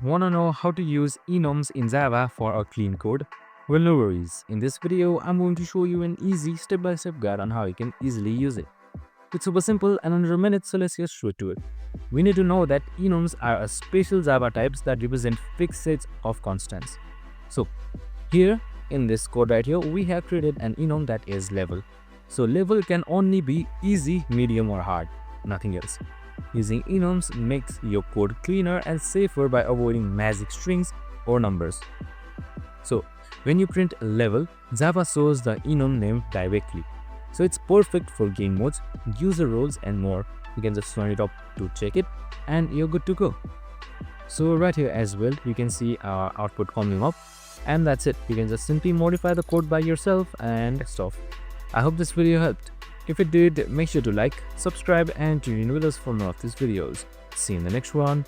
Wanna know how to use enums in Java for a clean code? Well, no worries. In this video, I'm going to show you an easy step-by-step guide on how you can easily use it. It's super simple and under a minute, so let's get straight to it. We need to know that enums are a special Java types that represent fixed sets of constants. So here in this code right here, we have created an enum that is level. So level can only be easy, medium or hard, nothing else. Using enums makes your code cleaner and safer by avoiding magic strings or numbers. So when you print level, Java shows the enum name directly. So it's perfect for game modes, user roles and more. You can just turn it up to check it and you're good to go. So right here as well, you can see our output coming up, and that's it. You can just simply modify the code by yourself and stuff. I hope this video helped. If it did, make sure to like, subscribe and tune in with us for more of these videos. See you in the next one.